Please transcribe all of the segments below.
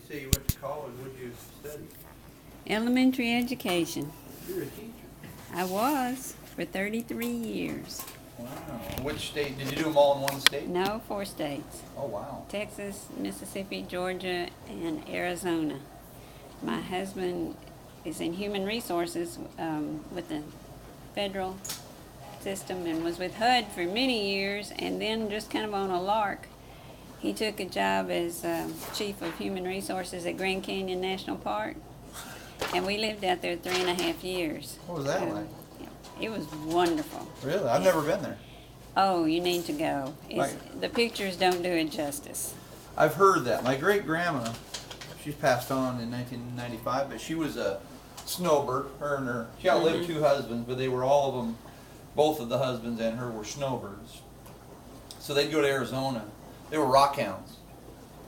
say you went to college. What did you study? Elementary education. You're a teacher. I was for 33 years. Wow. Which state? Did you do them all in one state? No, 4 states. Oh, wow. Texas, Mississippi, Georgia, and Arizona. My husband is in human resources with the federal system and was with HUD for many years, and then just kind of on a lark, he took a job as chief of human resources at Grand Canyon National Park, and we lived out there 3.5 years. What was that like? It was wonderful. Really? I've never been there. Oh, you need to go. The pictures don't do it justice. I've heard that. My great-grandma, she's passed on in 1995, but she was a snowbird. She outlived 2 husbands, but they were all of them, both of the husbands and her were snowbirds. So they'd go to Arizona. They were rockhounds.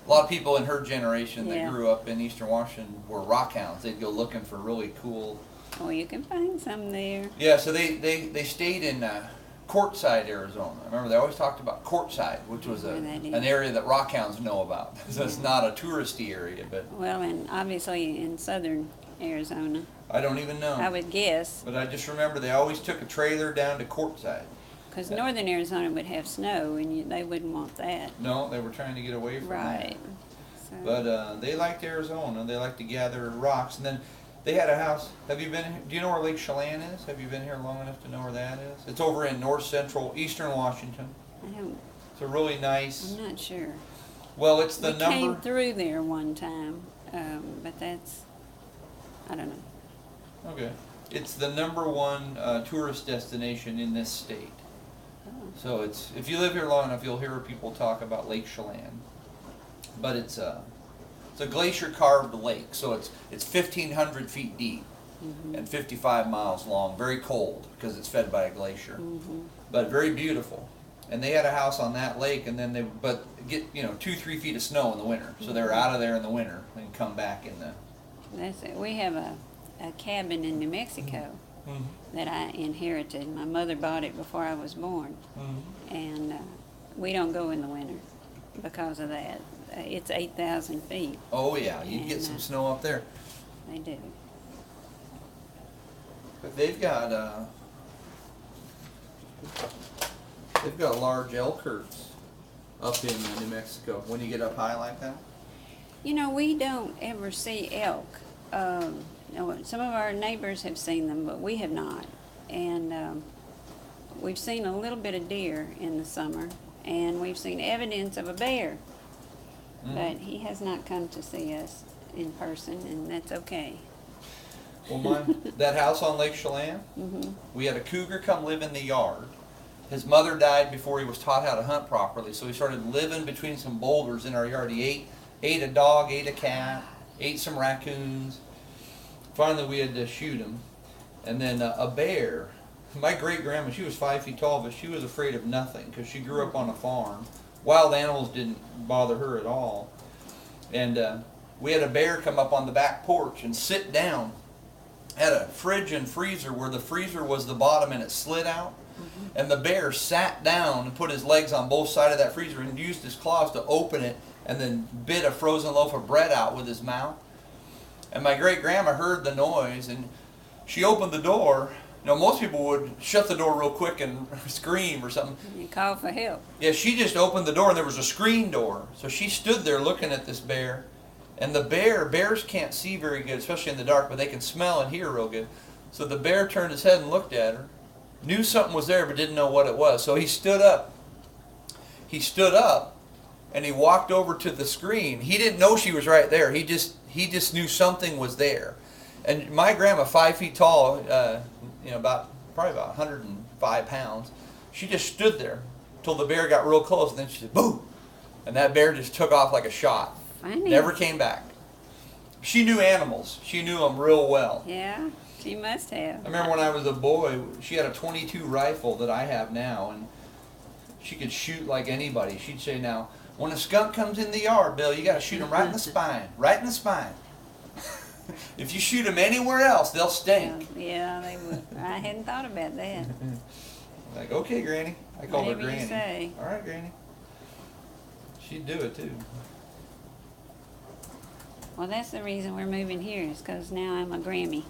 A lot of people in her generation that grew up in Eastern Washington were rockhounds. They'd go looking for really cool. Oh, you can find some there. Yeah, so they stayed in Quartzsite, Arizona. I remember they always talked about Quartzsite, which was an area that rockhounds know about. So it's not a touristy area, but well, and obviously in southern Arizona. I don't even know. I would guess. But I just remember they always took a trailer down to Quartzsite. Because northern Arizona would have snow, and they wouldn't want that. No, they were trying to get away from that. So. But they liked Arizona. They liked to gather rocks, and then they had a house. Have you been? Do you know where Lake Chelan is? Have you been here long enough to know where that is? It's over in north central eastern Washington. I don't. It's a really nice. I'm not sure. Well, it's the we number. came through there one time, but that's. I don't know. Okay. It's the #1 tourist destination in this state. Oh. So it's, if you live here long enough, you'll hear people talk about Lake Chelan. But it's a glacier carved lake, so it's 1,500 feet deep and 55 miles long. Very cold because it's fed by a glacier, but very beautiful. And they had a house on that lake, and then they get 2-3 feet of snow in the winter, so they were out of there in the winter and come back in the. That's it. We have a cabin in New Mexico that I inherited. My mother bought it before I was born, and we don't go in the winter because of that. It's 8,000 feet. Oh yeah, you'd get some snow up there. They do. But they've got large elk herds up in New Mexico. When you get up high like that. We don't ever see elk. No, some of our neighbors have seen them, but we have not. And we've seen a little bit of deer in the summer, and we've seen evidence of a bear. But he has not come to see us in person, and that's okay. Well, that house on Lake Chelan, we had a cougar come live in the yard. His mother died before he was taught how to hunt properly, so he started living between some boulders in our yard. He ate a dog, ate a cat, ate some raccoons. Finally, we had to shoot him. And then a bear. My great-grandma, she was 5 feet tall, but she was afraid of nothing because she grew up on a farm. Wild animals didn't bother her at all. And we had a bear come up on the back porch and sit down. Had a fridge and freezer where the freezer was the bottom and it slid out. And the bear sat down and put his legs on both sides of that freezer and used his claws to open it and then bit a frozen loaf of bread out with his mouth. And my great-grandma heard the noise, and she opened the door. Most people would shut the door real quick and scream or something. You call for help. Yeah, she just opened the door, and there was a screen door. So she stood there looking at this bear. And the bears can't see very good, especially in the dark, but they can smell and hear real good. So the bear turned his head and looked at her, knew something was there, but didn't know what it was. So he stood up. And he walked over to the screen. He didn't know she was right there. He just knew something was there. And my grandma, 5 feet tall, probably about 105 pounds, she just stood there till the bear got real close, and then she said, "Boo!" And that bear just took off like a shot. Funny. Never came back. She knew animals. She knew them real well. Yeah, she must have. I remember when I was a boy, she had a .22 rifle that I have now, and she could shoot like anybody. She'd say, "Now, when a skunk comes in the yard, Bill, you got to shoot him right in the spine, right in the spine. If you shoot them anywhere else, they'll stink." Yeah, they would. I hadn't thought about that. Like, okay, Granny. I call her Whatever Granny. you say. All right, Granny. She'd do it too. Well, that's the reason we're moving here, is because now I'm a Grammy.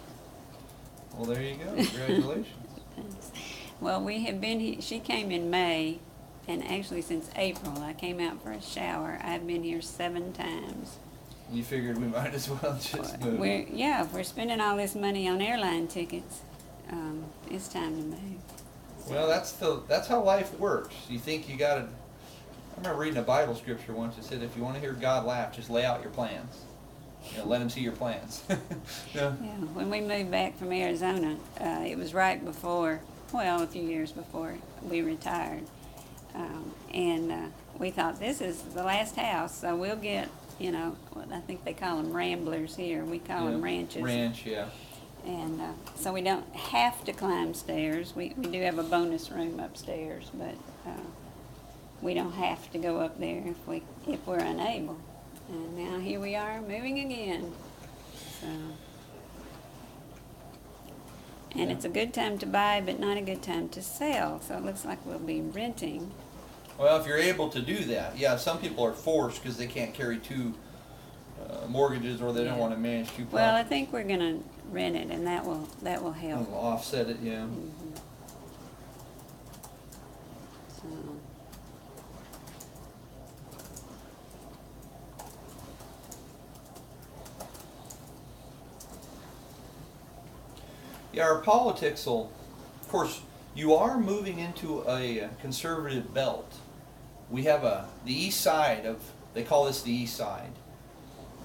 Well, there you go. Congratulations. Well, we have been here, she came in May, and actually since April, I came out for a shower. I've been here 7 times. You figured we might as well just move. If we're spending all this money on airline tickets, it's time to move. Well, that's how life works. You think you gotta. I remember reading a Bible scripture once that said, if you want to hear God laugh, just lay out your plans. Let him see your plans. Yeah, when we moved back from Arizona, it was right before, well, a few years before we retired. And we thought, this is the last house, so we'll get, I think they call them ramblers here. We call them ranches. Ranch, yeah. And so we don't have to climb stairs. We do have a bonus room upstairs, but we don't have to go up there if we're unable. And now here we are moving again. So, and it's a good time to buy, but not a good time to sell. So it looks like we'll be renting. Well, if you're able to do that, yeah. Some people are forced because they can't carry 2 mortgages, or they don't want to manage 2 properties. Well, I think we're gonna rent it, and that will help. It'll offset it, yeah. Mm-hmm. So. Yeah, our politics will, of course, you are moving into a conservative belt. We have the east side of, they call this the east side,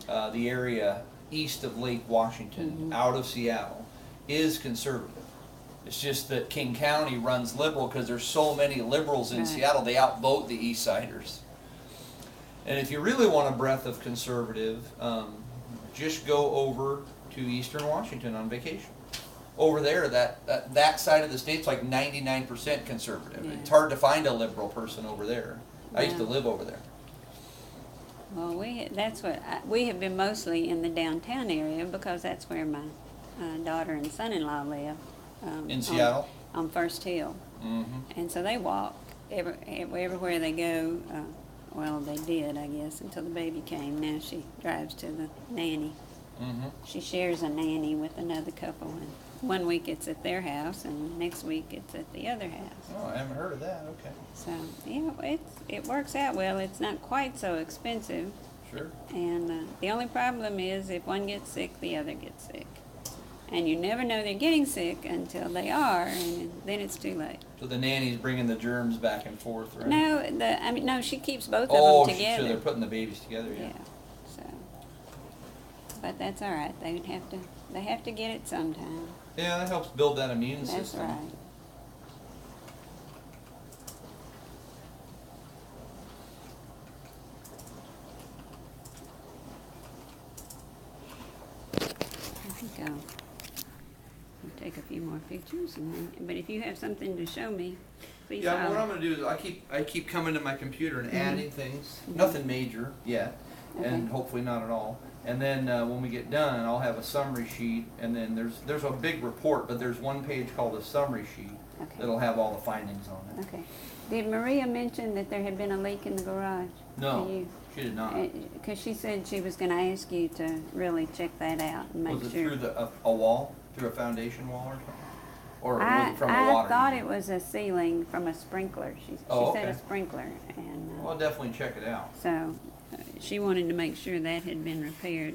the area east of Lake Washington, out of Seattle, is conservative. It's just that King County runs liberal because there's so many liberals in Seattle, they outvote the east siders. And if you really want a breath of conservative, just go over to eastern Washington on vacation. Over there, that side of the state's like 99% conservative. Yeah. It's hard to find a liberal person over there. I used to live over there. Well, we have been mostly in the downtown area because that's where my daughter and son-in-law live. In Seattle? On First Hill. Mm-hmm. And so they walk everywhere they go. Well, they did, I guess, until the baby came. Now she drives to the nanny. Mm-hmm. She shares a nanny with another couple, and one week it's at their house, and next week it's at the other house. Oh, I haven't heard of that. Okay. So yeah, it works out well. It's not quite so expensive. Sure. And the only problem is if one gets sick, the other gets sick, and you never know they're getting sick until they are, and then it's too late. So the nanny's bringing the germs back and forth, right? No, she keeps both of them together. So they're putting the babies together, yeah. So, but that's all right. They have to get it sometime. Yeah, that helps build that immune That's system. right. I think I'll take a few more pictures, but if you have something to show me, please. Yeah, what I'm going to do is I keep coming to my computer and adding things. Nothing major yet, and hopefully not at all. And then when we get done, I'll have a summary sheet, and then there's a big report, but there's one page called a summary sheet that'll have all the findings on it. Okay. Did Maria mention that there had been a leak in the garage? No, she did not. Because she said she was going to ask you to really check that out and make Was it sure. through a wall, through a foundation wall or something? Or was it from a water? I thought it was a ceiling from a sprinkler. She said a sprinkler. And, well, I'll definitely check it out. So she wanted to make sure that had been repaired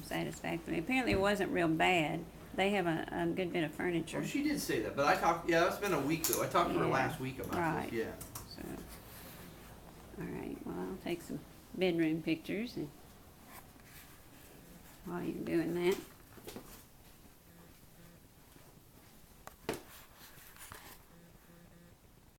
satisfactorily. Apparently it wasn't real bad. They have a good bit of furniture. Well, she did say that, but I talked, it's been a week though. I talked to her last week about this, yeah. So, all right, well, I'll take some bedroom pictures while you're doing that.